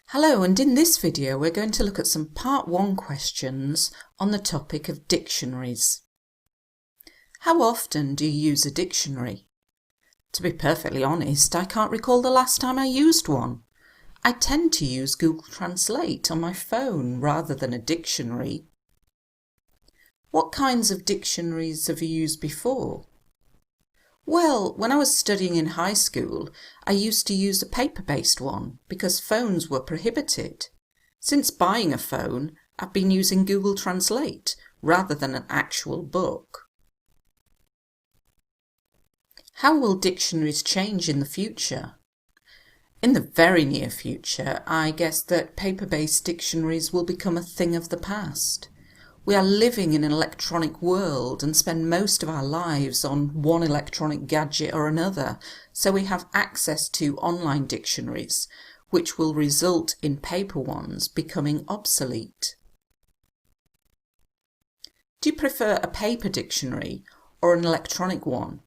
Hello, and in this video we're going to look at some Part 1 questions on the topic of dictionaries. How often do you use a dictionary? To be perfectly honest, I can't recall the last time I used one. I tend to use Google Translate on my phone rather than a dictionary. What kinds of dictionaries have you used before? Well, when I was studying in high school, I used to use a paper-based one because phones were prohibited. Since buying a phone, I've been using Google Translate rather than an actual book. How will dictionaries change in the future? In the very near future, I guess that paper-based dictionaries will become a thing of the past. We are living in an electronic world and spend most of our lives on one electronic gadget or another, so we have access to online dictionaries, which will result in paper ones becoming obsolete. Do you prefer a paper dictionary or an electronic one?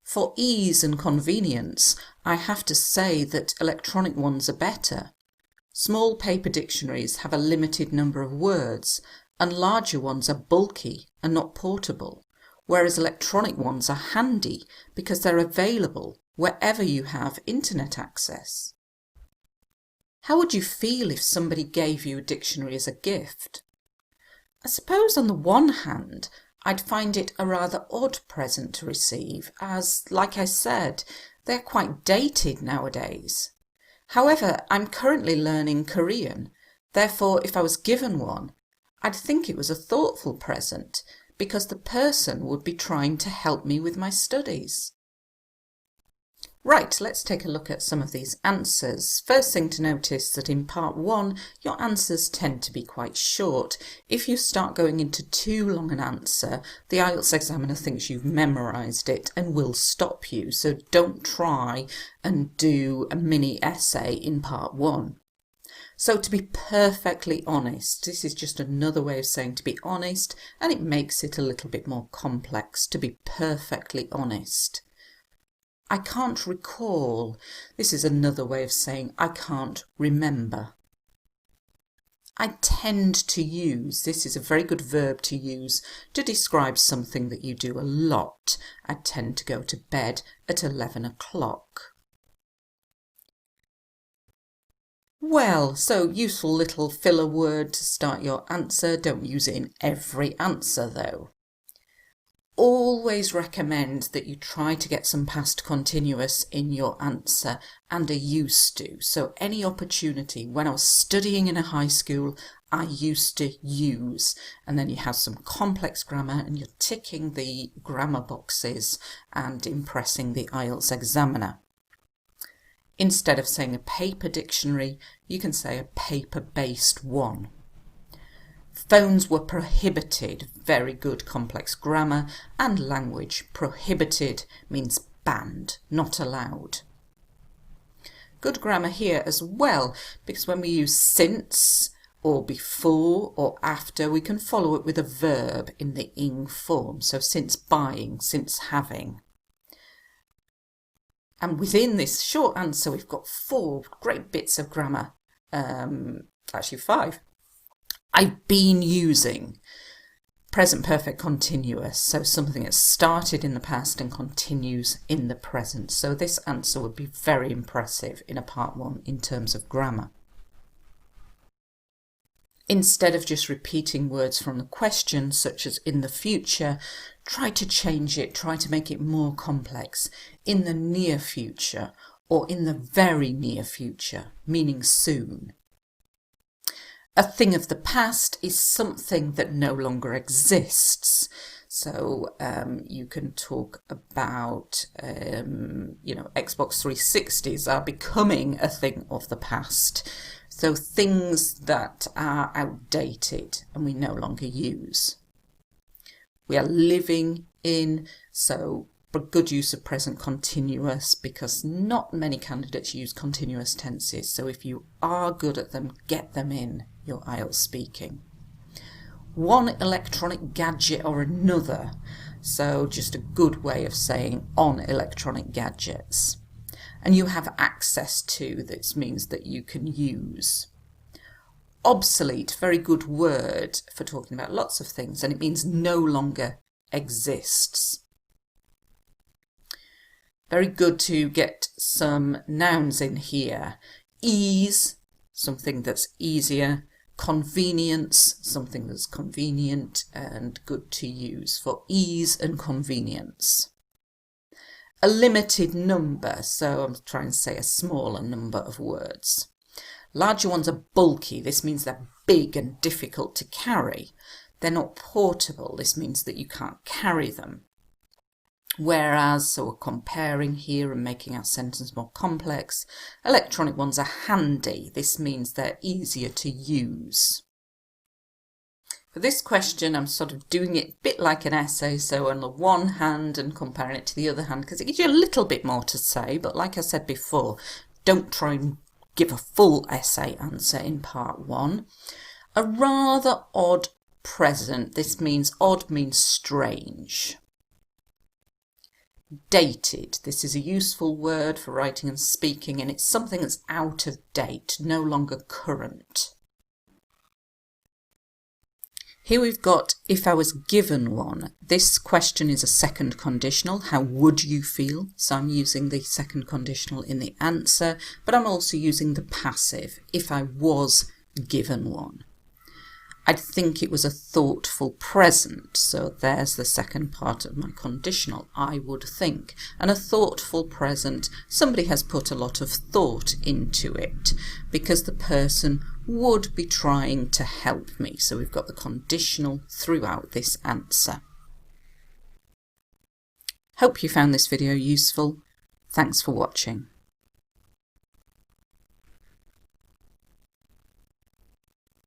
For ease and convenience, I have to say that electronic ones are better. Small paper dictionaries have a limited number of words, and larger ones are bulky and not portable, whereas electronic ones are handy because they're available wherever you have internet access. How would you feel if somebody gave you a dictionary as a gift? I suppose on the one hand, I'd find it a rather odd present to receive, as, like I said, they're quite dated nowadays. However, I'm currently learning Korean, therefore if I was given one, I'd think it was a thoughtful present because the person would be trying to help me with my studies. Right, let's take a look at some of these answers. First thing to notice that in Part 1 your answers tend to be quite short. If you start going into too long an answer, the IELTS examiner thinks you've memorised it and will stop you, so don't try and do a mini essay in Part 1. So to be perfectly honest, this is just another way of saying to be honest, and it makes it a little bit more complex. To be perfectly honest. I can't recall. This is another way of saying I can't remember. I tend to use. This is a very good verb to use to describe something that you do a lot. I tend to go to bed at 11 o'clock. Well, so useful little filler word to start your answer. Don't use it in every answer though. Always recommend that you try to get some past continuous in your answer and are used to. So any opportunity, when I was studying in a high school, I used to use, and then you have some complex grammar and you're ticking the grammar boxes and impressing the IELTS examiner. Instead of saying a paper dictionary, you can say a paper-based one. Phones were prohibited, very good complex grammar, and language. Prohibited means banned, not allowed. Good grammar here as well, because when we use since, or before, or after, we can follow it with a verb in the ing form. So since buying, since having. And within this short answer, we've got 4 great bits of grammar, actually 5. I've been using present perfect continuous, so something that started in the past and continues in the present. So this answer would be very impressive in a Part 1 in terms of grammar. Instead of just repeating words from the question, such as in the future, try to change it, try to make it more complex. In the near future, or in the very near future, meaning soon. A thing of the past is something that no longer exists. So you can talk about, Xbox 360s are becoming a thing of the past. So things that are outdated and we no longer use. We are living in, so a good use of present continuous, because not many candidates use continuous tenses. So if you are good at them, get them in your IELTS speaking. One electronic gadget or another. So just a good way of saying on electronic gadgets. and you have access to. This means that you can use. Obsolete, very good word for talking about lots of things, and it means no longer exists. Very good to get some nouns in here. Ease, something that's easier. Convenience, something that's convenient and good to use for ease and convenience. A limited number, so I'm trying to say a smaller number of words. Larger ones are bulky. This means they're big and difficult to carry. They're not portable. This means that you can't carry them. Whereas, so we're comparing here and making our sentence more complex, electronic ones are handy. This means they're easier to use. For this question, I'm sort of doing it a bit like an essay, so on the one hand and comparing it to the other hand, because it gives you a little bit more to say, but like I said before, don't try and give a full essay answer in part one. A rather odd present. This means odd means strange. Dated. This is a useful word for writing and speaking, and it's something that's out of date, no longer current. Here we've got if I was given one. This question is a second conditional. How would you feel? So I'm using the second conditional in the answer, but I'm also using the passive, if I was given one. I'd think it was a thoughtful present, so there's the second part of my conditional, I would think. And a thoughtful present, somebody has put a lot of thought into it because the person would be trying to help me. So we've got the conditional throughout this answer. Hope you found this video useful. Thanks for watching.